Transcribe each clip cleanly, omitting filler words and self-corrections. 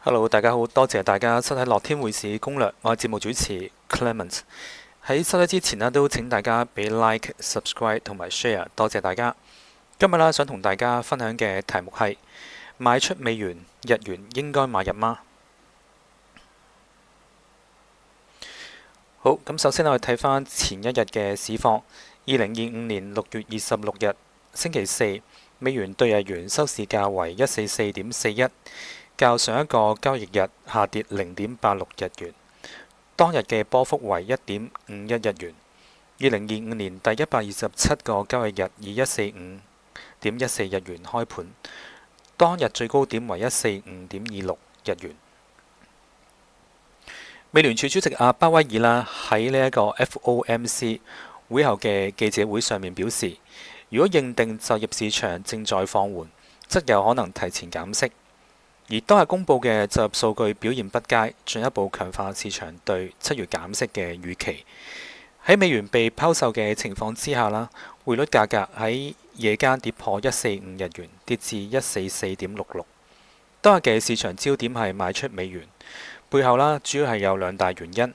Hello，大家好，多謝大家收睇樂天匯市攻略，我係節目主持 Clement。喺收睇之前呢，都請大家俾 like、subscribe 同埋 share，多謝大家。今日啦，想同大家分享嘅題目係賣出美元，日元應該買入嗎？好，咁首先我哋睇翻前一日嘅市況，2025年6月26日星期四，美元對日元收市價為144.41。較上一個交易日下跌0.86日元，當日嘅波幅為1.51日元。2025年第127個交易日以145.14日元開盤，當日最高點為145.26日元。美聯儲主席阿鮑威爾啦喺呢一個 FOMC 會後嘅記者會上面表示，如果認定就業市場正在放緩，則有可能提前減息。而當日公佈嘅就業數據表現不佳，進一步強化市場對7月減息嘅預期。喺美元被拋售嘅情況之下啦，匯率價格喺夜間跌破145日元，跌至144.66。當日嘅市場焦點係賣出美元，背後啦主要係有兩大原因。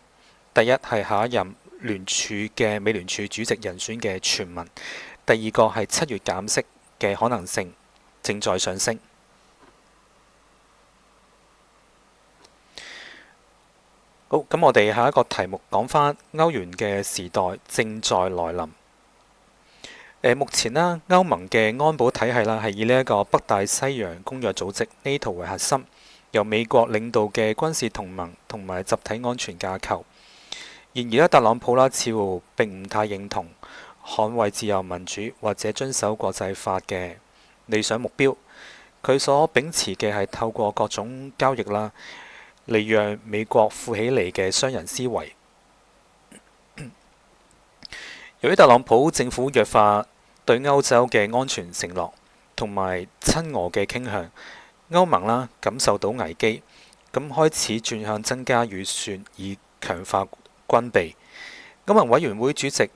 第一係下一任聯儲嘅美聯儲主席人選嘅傳聞，第二個係7月減息嘅可能性正在上升。好，咁我哋下一個題目講返歐元嘅時代正在來臨。目前啦，歐盟嘅安保體系啦係以呢一個北大西洋公約組織 NATO 為核心，由美國領導嘅軍事同盟同埋集體安全架構。然而咧，特朗普啦似乎並唔太認同捍衛自由民主或者遵守國際法嘅理想目標。佢所秉持嘅係透過各種交易啦，嚟讓美國富起嚟嘅商人思維。由於特朗普政府弱化對歐洲嘅安全承諾同埋親俄嘅傾向，歐盟啦感受到危機，咁開始轉向增加預算以強化軍備。歐盟委員會主席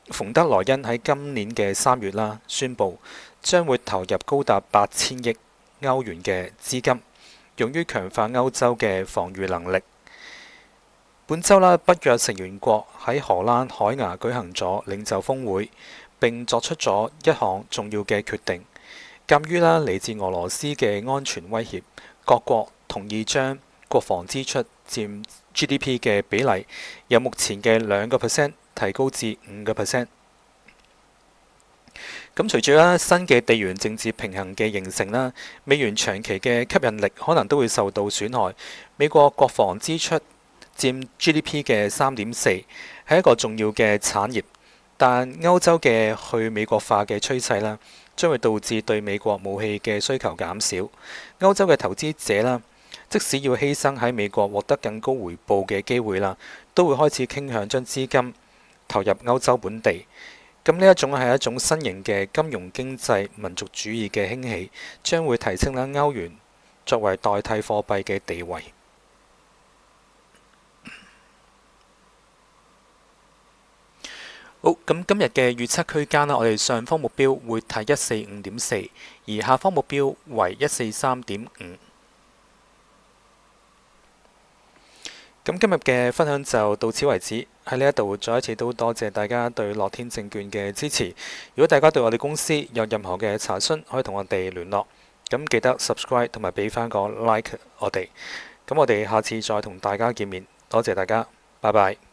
馮德萊恩喺今年嘅3月啦宣布，將會投入高達8000億歐元嘅資金，用於強化歐洲嘅防禦能力。本週啦，北約成員國喺荷蘭海牙舉行咗領袖峰會，並作出咗一項重要嘅決定。鑑於啦嚟自俄羅斯嘅安全威脅，各國同意將國防支出佔 GDP 嘅比例由目前嘅2% 提高至5%。咁隨住啦新嘅地緣政治平衡嘅形成啦，美元長期嘅吸引力可能都會受到損害。美國國防支出佔 GDP 嘅3.4%，係一個重要嘅產業，但歐洲嘅去美國化嘅趨勢啦，將會導致對美國武器嘅需求減少。歐洲嘅投資者啦，即使要犧牲喺美國獲得更高回報嘅機會啦，都會開始傾向將資金投入歐洲本地。咁呢一種係一種新型嘅金融經濟民族主義嘅興起，將會提升啦歐元作為代替貨幣嘅地位。好，咁今日嘅預測區間啦，我哋上方目標會睇145.4，而下方目標為143.5。咁今日嘅分享就到此為止，喺呢一度再一次都多謝大家對樂天證券嘅支持。如果大家對我哋公司有任何嘅查詢，可以同我哋聯絡。咁記得 subscribe 同埋俾翻個 like 我哋。咁我哋下次再同大家見面，多謝大家，拜拜。